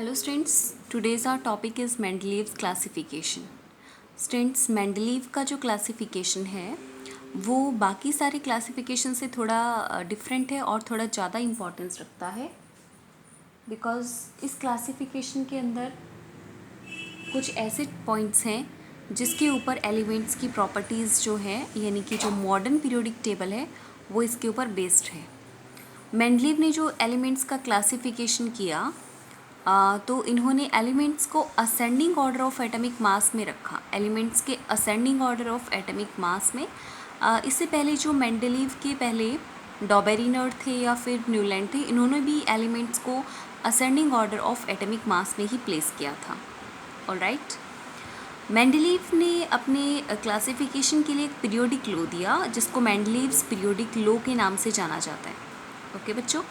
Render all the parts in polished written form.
Hello students, today's our topic is Mendeleev's classification. Students, Mendeleev का जो classification है वो बाकी सारे क्लासिफिकेशन से थोड़ा डिफरेंट है और थोड़ा ज़्यादा इम्पोर्टेंस रखता है बिकॉज़ इस क्लासिफिकेशन के अंदर कुछ ऐसे पॉइंट्स हैं जिसके ऊपर एलिमेंट्स की प्रॉपर्टीज़ जो है यानी कि जो मॉडर्न पीरियोडिक टेबल है वो इसके ऊपर बेस्ड है। मेंडलीव ने जो एलिमेंट्स का क्लासिफिकेशन किया तो इन्होंने एलिमेंट्स को ascending order of atomic mass में रखा। एलिमेंट्स के ascending order of atomic mass में इससे पहले जो मेंडलीव के पहले डॉबेरिनर थे या फिर न्यूलैंड थे, इन्होंने भी एलिमेंट्स को ascending order of atomic mass में ही प्लेस किया था। ऑलराइट, मेंडलीव ने अपने क्लासिफिकेशन के लिए एक पीरियोडिक लॉ दिया जिसको मेंडलीव्स पीरियोडिक लॉ के नाम से जाना जाता है। ओके बच्चों,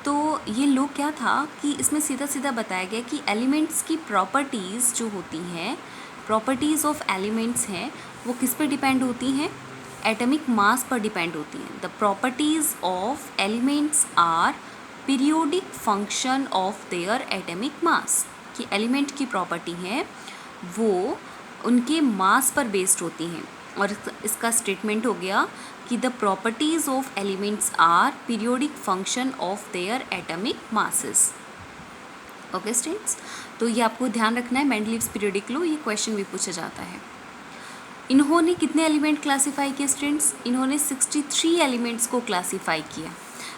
तो ये लॉ क्या था कि इसमें सीधा सीधा बताया गया कि एलिमेंट्स की प्रॉपर्टीज़ जो होती हैं, प्रॉपर्टीज़ ऑफ एलिमेंट्स हैं, वो किस पर डिपेंड होती हैं? एटॉमिक मास पर डिपेंड होती हैं। The properties of elements are periodic function of their atomic mass. कि एलिमेंट की प्रॉपर्टी है वो उनके मास पर बेस्ड होती हैं और इसका स्टेटमेंट हो गया कि the properties of elements are periodic function of their atomic masses. Okay students, तो ये आपको ध्यान रखना है। मेंडलीव्स पीरियोडिक लॉ, ये क्वेश्चन भी पूछा जाता है। इन्होंने कितने एलिमेंट क्लासीफाई किए स्टूडेंट्स? इन्होंने 63 एलिमेंट्स को क्लासीफाई किया।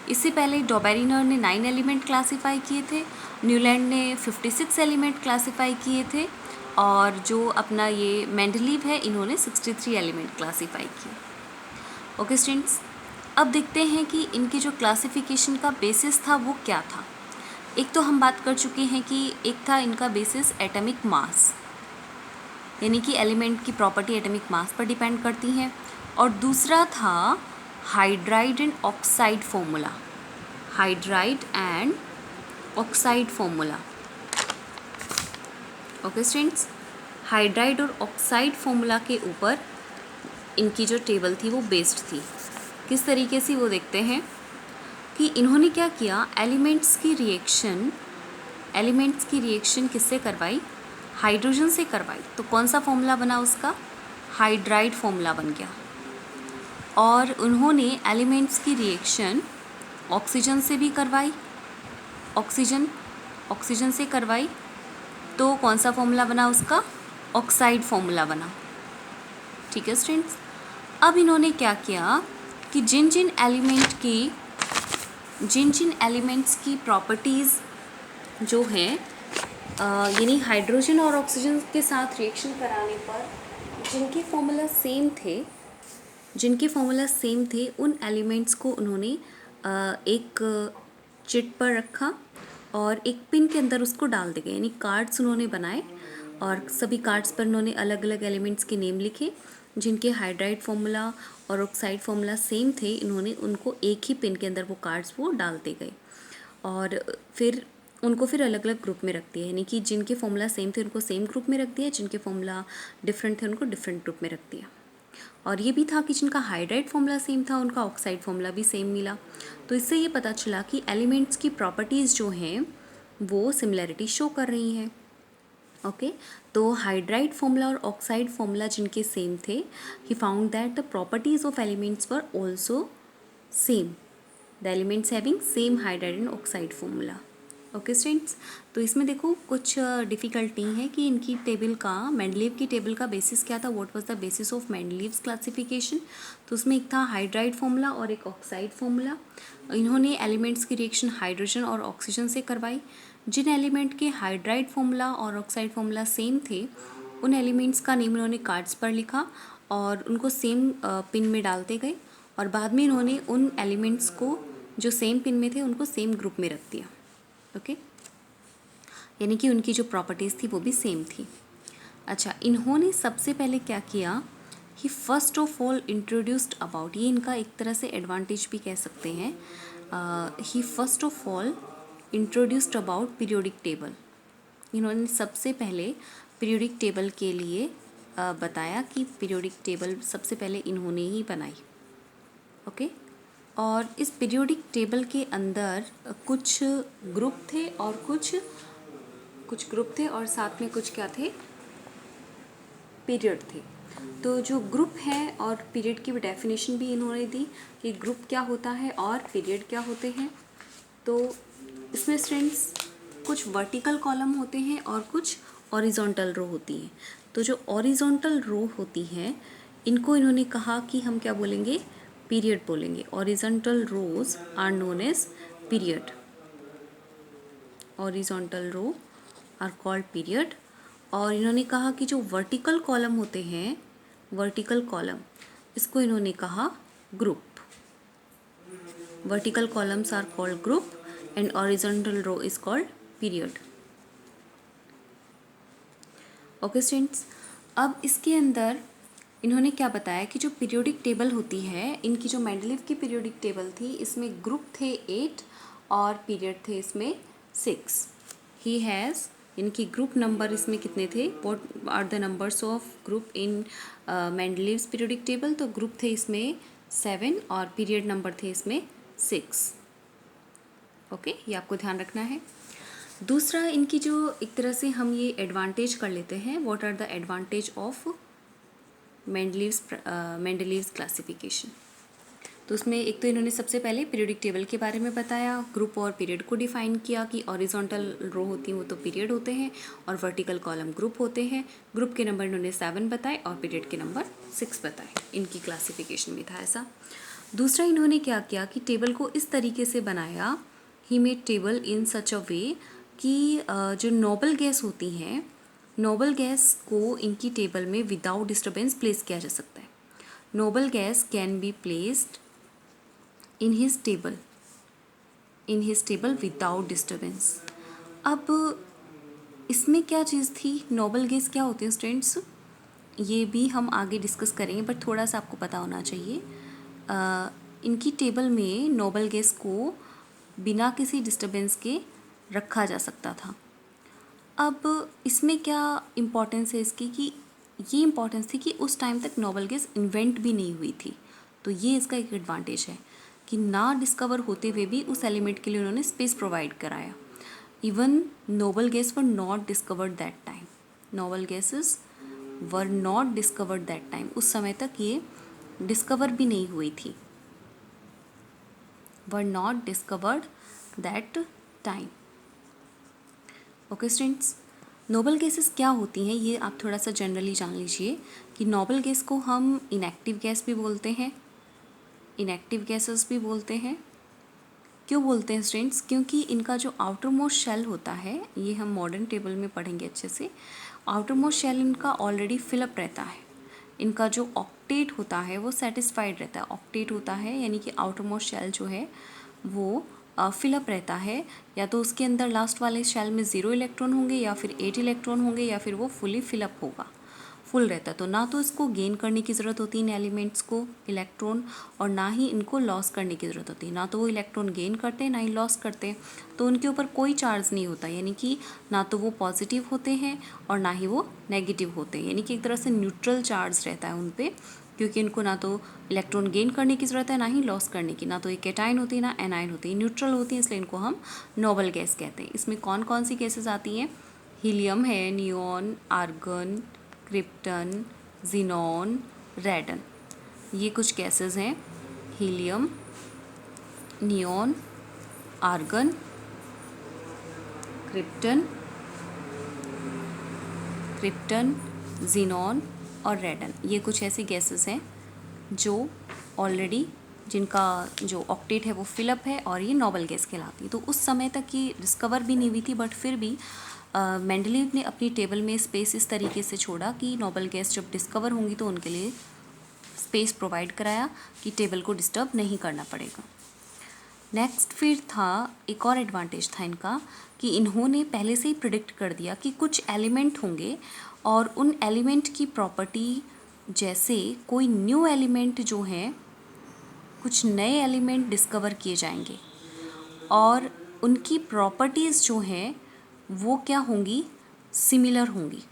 इससे पहले डॉबेरिनर ने 9 एलिमेंट क्लासीफाई किए थे, न्यूलैंड ने 56 एलिमेंट क्लासीफाई किए थे और जो अपना ये मेंडलीव है इन्होंने 63 एलिमेंट क्लासीफाई किए। ओके स्टूडेंट्स, अब देखते हैं कि इनकी जो क्लासिफिकेशन का बेसिस था वो क्या था। एक तो हम बात कर चुके हैं कि एक था इनका बेसिस एटॉमिक मास, यानी कि एलिमेंट की प्रॉपर्टी एटॉमिक मास पर डिपेंड करती है, और दूसरा था hydride and oxide formula. Hydride and oxide formula. Okay students, hydride और ऑक्साइड फॉर्मूला के ऊपर इनकी जो टेबल थी वो बेस्ड थी। किस तरीके से वो देखते हैं कि इन्होंने क्या किया, एलिमेंट्स की रिएक्शन किससे करवाई? हाइड्रोजन से करवाई। तो कौन सा फॉर्मूला बना उसका? हाइड्राइड फॉर्मूला बन गया। और उन्होंने एलिमेंट्स की रिएक्शन ऑक्सीजन से भी करवाई, ऑक्सीजन से करवाई, तो कौन सा फॉर्मूला बना उसका? ऑक्साइड फॉर्मूला बना। ठीक है स्टूडेंट्स, अब इन्होंने क्या किया कि जिन जिन एलिमेंट्स की प्रॉपर्टीज़ जो हैं यानी हाइड्रोजन और ऑक्सीजन के साथ रिएक्शन कराने पर जिनके फॉर्मूला सेम थे उन एलिमेंट्स को उन्होंने एक चिट पर रखा और एक पिन के अंदर उसको डाल दिया। यानी कार्ड्स उन्होंने बनाए और सभी कार्ड्स पर उन्होंने अलग अलग एलिमेंट्स के नेम लिखे जिनके हाइड्राइड फॉर्मूला और ऑक्साइड फॉर्मूला सेम थे। इन्होंने उनको एक ही पिन के अंदर वो कार्ड्स वो डालते गए और फिर उनको अलग अलग ग्रुप में रख दिया। यानी कि जिनके फॉर्मूला सेम थे उनको सेम ग्रुप में रख दिया, जिनके फॉर्मूला डिफरेंट थे उनको डिफरेंट ग्रुप में रख दिया। और ये भी था कि जिनका हाइड्राइड फॉर्मूला सेम था उनका ऑक्साइड फॉर्मूला भी सेम मिला। तो इससे ये पता चला कि एलिमेंट्स की प्रॉपर्टीज़ जो हैं वो सिमिलैरिटी शो कर रही हैं। ओके, तो हाइड्राइड फॉर्मूला और ऑक्साइड फॉर्मूला जिनके सेम थे, he found that the properties of elements were also same, the elements having same hydride and oxide formula. Okay students, तो इसमें देखो कुछ डिफ़िकल्टी है कि इनकी टेबल का, मेंडलीव की टेबल का बेसिस क्या था, what was the basis of Mendeleev's classification. तो उसमें एक था हाइड्राइड फॉर्मूला और एक ऑक्साइड फॉर्मूला। इन्होंने एलिमेंट्स की रिएक्शन हाइड्रोजन और ऑक्सीजन से करवाई। जिन एलिमेंट के हाइड्राइड फॉर्मूला और ऑक्साइड फॉर्मूला सेम थे उन एलिमेंट्स का नेम इन्होंने कार्ड्स पर लिखा और उनको सेम पिन में डालते गए और बाद में इन्होंने उन एलिमेंट्स को जो सेम पिन में थे उनको सेम ग्रुप में रख दिया। ओके, यानी कि उनकी जो प्रॉपर्टीज़ थी वो भी सेम थी। अच्छा, इन्होंने सबसे पहले क्या किया, he first of all introduced about, ये इनका एक तरह से एडवांटेज भी कह सकते हैं, he first of all introduced about periodic table. इन्होंने सबसे पहले पीरियोडिक टेबल के लिए बताया कि पीरियोडिक टेबल सबसे पहले इन्होंने ही बनाई। ओके, और इस पीरियोडिक टेबल के अंदर कुछ ग्रुप थे और कुछ कुछ ग्रुप थे और साथ में कुछ क्या थे, पीरियड थे। तो जो ग्रुप है और पीरियड की डेफिनेशन भी इन्होंने दी कि ग्रुप क्या होता है और पीरियड क्या होते हैं। तो इसमें स्टूडेंट्स कुछ वर्टिकल कॉलम होते हैं और कुछ हॉरिजॉन्टल रो होती हैं। तो जो हॉरिजॉन्टल रो होती हैं इनको इन्होंने कहा कि हम क्या बोलेंगे, पीरियड बोलेंगे। Horizontal rows are known as period. Horizontal row are called period. और इन्होंने कहा कि जो वर्टिकल कॉलम होते हैं, वर्टिकल कॉलम, इसको इन्होंने कहा group. Vertical columns are called group and horizontal row is called period. Okay students, अब इसके अंदर इन्होंने क्या बताया कि जो पीरियोडिक टेबल होती है, इनकी जो मेंडलीव की पीरियोडिक टेबल थी, इसमें ग्रुप थे 8 और पीरियड थे इसमें 6। ही हैज़, इनकी ग्रुप नंबर इसमें कितने थे, what are the numbers of group in Mendeleev's periodic table. तो ग्रुप थे इसमें 7 और पीरियड नंबर थे इसमें 6। ओके, ये आपको ध्यान रखना है। दूसरा, इनकी जो एक तरह से हम ये एडवांटेज कर लेते हैं, what are the advantage of Mendeleev's classification. तो उसमें एक तो इन्होंने सबसे पहले पीरियोडिक टेबल के बारे में बताया, ग्रुप और पीरियड को डिफाइन किया कि हॉरिजॉन्टल रो होती हैं वो तो पीरियड होते हैं और वर्टिकल कॉलम ग्रुप होते हैं। ग्रुप के नंबर इन्होंने 7 बताए और पीरियड के नंबर 6 बताए। इनकी क्लासिफिकेशन में था ऐसा। दूसरा, इन्होंने क्या किया कि टेबल को इस तरीके से बनाया, ही मेड टेबल इन सच अ वे कि जो नोबल गैस होती हैं, नोबल गैस को इनकी टेबल में विदाउट डिस्टर्बेंस प्लेस किया जा सकता है। Noble gas can be placed in his table without disturbance. अब इसमें क्या चीज़ थी, नोबल गैस क्या होते हैं स्टूडेंट्स, ये भी हम आगे डिस्कस करेंगे, बट थोड़ा सा आपको पता होना चाहिए। इनकी टेबल में नोबल गैस को बिना किसी डिस्टर्बेंस के रखा जा सकता था। अब इसमें क्या इम्पोर्टेंस है इसकी, कि ये इम्पोर्टेंस थी कि उस टाइम तक नोबल गैस इन्वेंट भी नहीं हुई थी। तो ये इसका एक एडवांटेज है कि ना डिस्कवर होते हुए भी उस एलिमेंट के लिए उन्होंने स्पेस प्रोवाइड कराया। Even noble gas were not discovered that time, noble gases were not discovered that time, उस समय तक ये डिस्कवर भी नहीं हुई थी, were not discovered that time. Okay students, noble gases क्या होती हैं ये आप थोड़ा सा जनरली जान लीजिए कि नोबल गैस को हम इनएक्टिव गैस भी बोलते हैं, इनएक्टिव गैसेस भी बोलते हैं। क्यों बोलते हैं स्टूडेंट्स, क्योंकि इनका जो आउटर मोस्ट शेल होता है, ये हम मॉडर्न टेबल में पढ़ेंगे अच्छे से। आउटर मोस्ट शेल इनका ऑलरेडी फिलअप रहता है, इनका जो ऑक्टेट होता है वो सेटिस्फाइड रहता है। ऑक्टेट होता है यानी कि आउटर मोस्ट शेल जो है वो फिलअप रहता है, या तो उसके अंदर लास्ट वाले शेल में 0 इलेक्ट्रॉन होंगे या फिर 8 इलेक्ट्रॉन होंगे या फिर वो फुली फिलअप होगा, फुल रहता है। तो ना तो इसको गेन करने की ज़रूरत होती है इन एलिमेंट्स को इलेक्ट्रॉन, और ना ही इनको लॉस करने की ज़रूरत होती है। ना तो वो इलेक्ट्रॉन गेन करते हैं ना ही लॉस करते हैं, तो उनके ऊपर कोई चार्ज नहीं होता, यानी कि ना तो वो पॉजिटिव होते हैं और ना ही वो नेगेटिव होते हैं, यानी कि एक तरह से न्यूट्रल चार्ज रहता है उन पर, क्योंकि इनको ना तो इलेक्ट्रॉन गेन करने की ज़रूरत है ना ही लॉस करने की, ना तो ये कैटाइन होती है ना एनाइन होती है, न्यूट्रल होती है, इसलिए इनको हम नोबल गैस कहते हैं। इसमें कौन कौन सी गैसेस आती हैं, हीलियम है, neon, argon, krypton, xenon, radon, ये कुछ गैसेस हैं। Helium, neon, argon, krypton, xenon और रेडन, ये कुछ ऐसी गैसेस हैं जो ऑलरेडी जिनका जो ऑक्टेट है वो फिलअप है और ये नोबल गैस कहलाती है। तो उस समय तक ये डिस्कवर भी नहीं हुई थी, बट फिर भी मेंडलीव ने अपनी टेबल में स्पेस इस तरीके से छोड़ा कि नोबल गैस जब डिस्कवर होंगी तो उनके लिए स्पेस प्रोवाइड कराया कि टेबल को डिस्टर्ब नहीं करना पड़ेगा। नेक्स्ट फिर था एक और एडवांटेज था इनका कि इन्होंने पहले से ही प्रिडिक्ट कर दिया कि कुछ एलिमेंट होंगे और उन एलिमेंट की प्रॉपर्टी, जैसे कोई न्यू एलिमेंट जो है, कुछ नए एलिमेंट डिस्कवर किए जाएंगे और उनकी प्रॉपर्टीज़ जो हैं वो क्या होंगी, सिमिलर होंगी।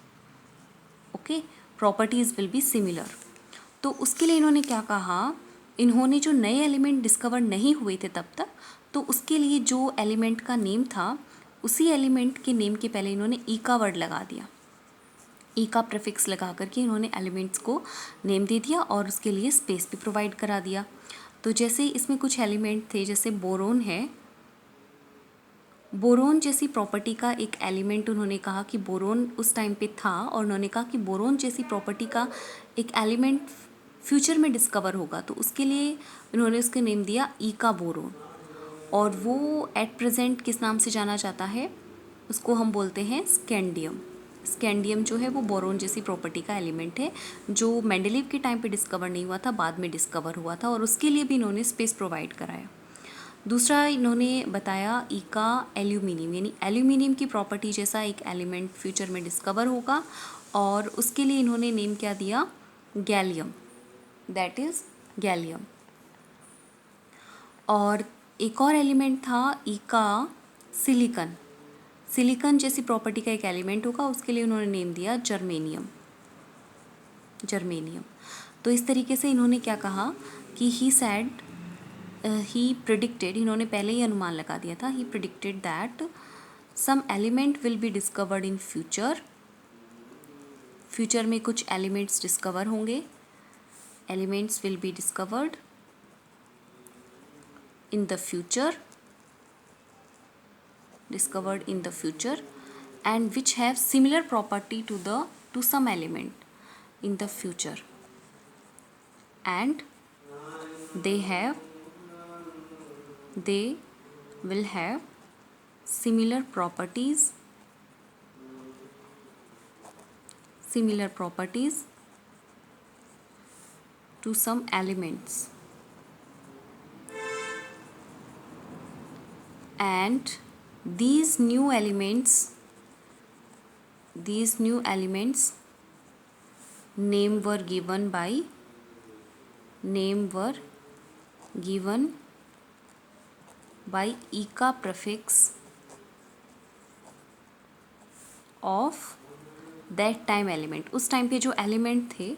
Okay, properties will be similar. तो उसके लिए इन्होंने क्या कहा, इन्होंने जो नए एलिमेंट डिस्कवर नहीं हुए थे तब तक, तो उसके लिए जो एलिमेंट का नेम था उसी एलिमेंट के नेम के पहले इन्होंने ई का वर्ड लगा दिया, ई का प्रीफिक्स लगा करके इन्होंने एलिमेंट्स को नेम दे दिया और उसके लिए स्पेस भी प्रोवाइड करा दिया। तो जैसे इसमें कुछ एलिमेंट थे, जैसे बोरोन है, बोरोन जैसी प्रॉपर्टी का एक एलिमेंट उन्होंने कहा कि बोरोन उस टाइम पे था, और उन्होंने कहा कि बोरोन जैसी प्रॉपर्टी का एक एलिमेंट फ्यूचर में डिस्कवर होगा, तो उसके लिए उन्होंने उसका नेम दिया ई का बोरोन। और वो एट प्रेजेंट किस नाम से जाना जाता है, उसको हम बोलते हैं स्कैंडियम। स्कैंडियम जो है वो बोरोन जैसी प्रॉपर्टी का एलिमेंट है, जो मेंडलीव के टाइम पे डिस्कवर नहीं हुआ था, बाद में डिस्कवर हुआ था, और उसके लिए भी इन्होंने स्पेस प्रोवाइड कराया। दूसरा इन्होंने बताया ई का एल्यूमिनियम, यानी एल्यूमिनियम की प्रॉपर्टी जैसा एक एलिमेंट फ्यूचर में डिस्कवर होगा, और उसके लिए इन्होंने नेम क्या दिया, गैलियम, दैट इज़ गैलियम। और एक और एलिमेंट था ई का सिलिकन, सिलिकन जैसी प्रॉपर्टी का एक एलिमेंट होगा, उसके लिए उन्होंने नेम दिया जर्मेनियम, जर्मेनियम। तो इस तरीके से इन्होंने क्या कहा कि ही प्रिडिक्टेड, इन्होंने पहले ही अनुमान लगा दिया था, he predicted that some element will be discovered in future, future में कुछ एलिमेंट्स डिस्कवर होंगे, elements will be discovered in the future, discovered in the future, and which have similar property to some element in the future, and they will have similar properties to some elements, and these new elements name were given by e का prefix of that time element। उस time पे जो element थे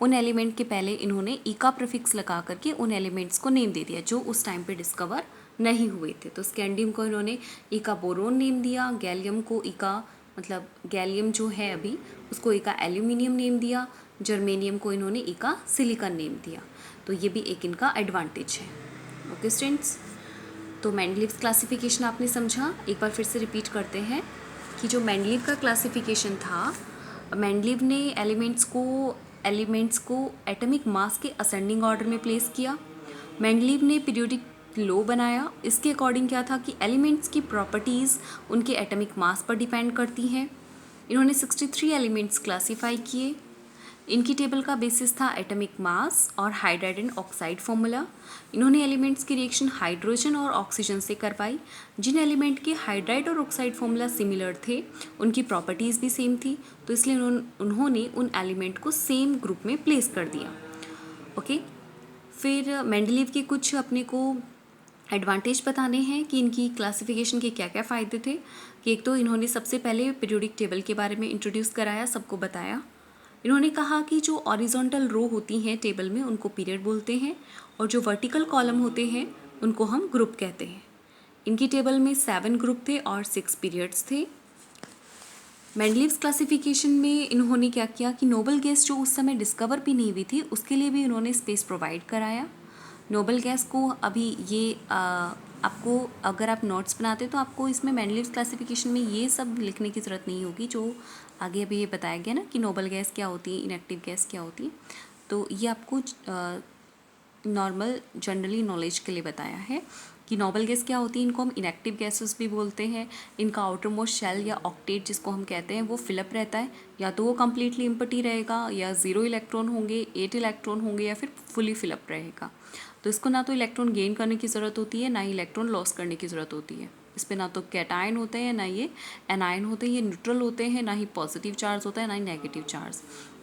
उन element के पहले इन्होंने ई का प्रीफिक्स लगा करके उन एलिमेंट्स को नेम दे दिया जो उस टाइम पे डिस्कवर नहीं हुए थे। तो स्कैंडियम को इन्होंने ई का बोरोन नेम दिया, गैलियम को ई का, मतलब गैलियम जो है अभी उसको ई का एल्यूमिनियम नेम दिया, जर्मेनियम को इन्होंने ई का सिलिकॉन नेम दिया। तो ये भी एक इनका एडवांटेज है। ओके स्टूडेंट्स, तो मेंडलीव्स क्लासिफिकेशन आपने समझा। एक बार फिर से रिपीट करते हैं कि जो मेंडलीव का क्लासिफिकेशन था, मेंडलीव ने एलिमेंट्स को एटॉमिक मास के असेंडिंग ऑर्डर में प्लेस किया। मेंडलीव ने पीरियोडिक लॉ बनाया। इसके अकॉर्डिंग क्या था कि एलिमेंट्स की प्रॉपर्टीज़ उनके एटॉमिक मास पर डिपेंड करती हैं। इन्होंने 63 एलिमेंट्स क्लासीफाई किए। इनकी टेबल का बेसिस था एटॉमिक मास और हाइड्राइड एंड ऑक्साइड फॉर्मूला। इन्होंने एलिमेंट्स की रिएक्शन हाइड्रोजन और ऑक्सीजन से करवाई। जिन एलिमेंट के हाइड्राइड और ऑक्साइड फॉर्मूला सिमिलर थे उनकी प्रॉपर्टीज़ भी सेम थी, तो इसलिए उन्होंने उन एलिमेंट को सेम ग्रुप में प्लेस कर दिया। ओके, फिर मेंडलीव के कुछ अपने को एडवांटेज बताने हैं कि इनकी क्लासिफिकेशन के क्या क्या फ़ायदे थे। कि एक तो इन्होंने सबसे पहले पीरियोडिक टेबल के बारे में इंट्रोड्यूस कराया, सबको बताया। इन्होंने कहा कि जो ऑरिजोंटल रो होती हैं टेबल में उनको पीरियड बोलते हैं, और जो वर्टिकल कॉलम होते हैं उनको हम ग्रुप कहते हैं। इनकी टेबल में 7 ग्रुप थे और 6 पीरियड्स थे। मेंडलीव्स क्लासिफिकेशन में इन्होंने क्या किया कि नोबल गैस जो उस समय डिस्कवर भी नहीं हुई थी उसके लिए भी इन्होंने स्पेस प्रोवाइड कराया। नोबल गैस को अभी ये आपको अगर आप नोट्स बनाते तो आपको इसमें मेंडलीव्स क्लासिफिकेशन में ये सब लिखने की ज़रूरत नहीं होगी, जो आगे अभी ये बताया गया ना कि नोबल गैस क्या होती है, इनएक्टिव गैस क्या होती है। तो ये आपको नॉर्मल जनरली नॉलेज के लिए बताया है कि नोबल गैस क्या होती है। इनको हम इनएक्टिव गैसेस भी बोलते हैं। इनका आउटर मोस्ट शेल या ऑक्टेट जिसको हम कहते हैं वो फिलअप रहता है, या तो वो कम्प्लीटली एम्प्टी रहेगा, या 0 इलेक्ट्रॉन होंगे, 8 इलेक्ट्रॉन होंगे, या फिर फुली फिलअप रहेगा। तो इसको ना तो इलेक्ट्रॉन गेन करने की ज़रूरत होती है, ना ही इलेक्ट्रॉन लॉस करने की ज़रूरत होती है। इस पर ना तो कैटायन होते हैं, ना ये एनायन होते हैं, ये न्यूट्रल होते हैं, ना ही पॉजिटिव चार्ज होता है, ना ही नेगेटिव चार्ज।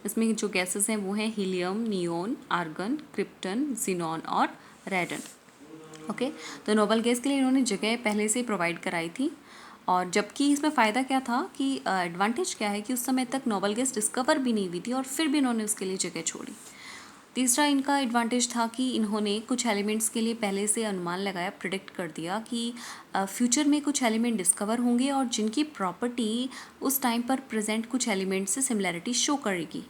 इसमें जो गैसेस हैं वो हैं helium, neon, argon, krypton, xenon और रेडन। ओके, तो नोबल गैस के लिए इन्होंने जगह पहले से प्रोवाइड कराई थी। और जबकि इसमें फ़ायदा क्या था कि एडवांटेज क्या है कि उस समय तक नोबल गैस डिस्कवर भी नहीं हुई थी और फिर भी इन्होंने उसके लिए जगह छोड़ी। तीसरा इनका एडवांटेज था कि इन्होंने कुछ एलिमेंट्स के लिए पहले से अनुमान लगाया, प्रिडिक्ट कर दिया कि फ्यूचर में कुछ एलिमेंट डिस्कवर होंगे और जिनकी प्रॉपर्टी उस टाइम पर प्रेजेंट कुछ एलिमेंट से सिमिलैरिटी शो करेगी,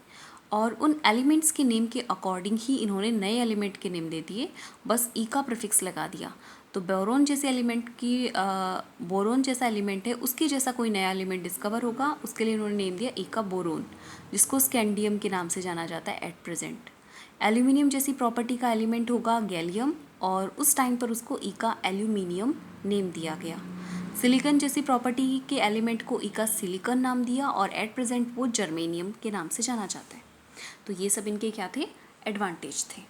और उन एलिमेंट्स के नेम के अकॉर्डिंग ही इन्होंने नए एलिमेंट के नेम दे दिए, बस ई का प्रीफिक्स लगा दिया। तो बोरोन जैसे एलिमेंट की बोरोन जैसा एलिमेंट है उसके जैसा कोई नया एलिमेंट डिस्कवर होगा, उसके लिए इन्होंने नेम दिया ई का बोरोन, जिसको स्कैंडियम के नाम से जाना जाता है एट प्रेजेंट। एल्यूमिनियम जैसी प्रॉपर्टी का एलिमेंट होगा गैलियम, और उस टाइम पर उसको ई का एल्यूमिनियम नेम दिया गया। सिलिकॉन जैसी प्रॉपर्टी के एलिमेंट को ई का सिलिकॉन नाम दिया, और एट प्रेजेंट वो जर्मेनियम के नाम से जाना जाता है। तो ये सब इनके क्या थे, एडवांटेज थे।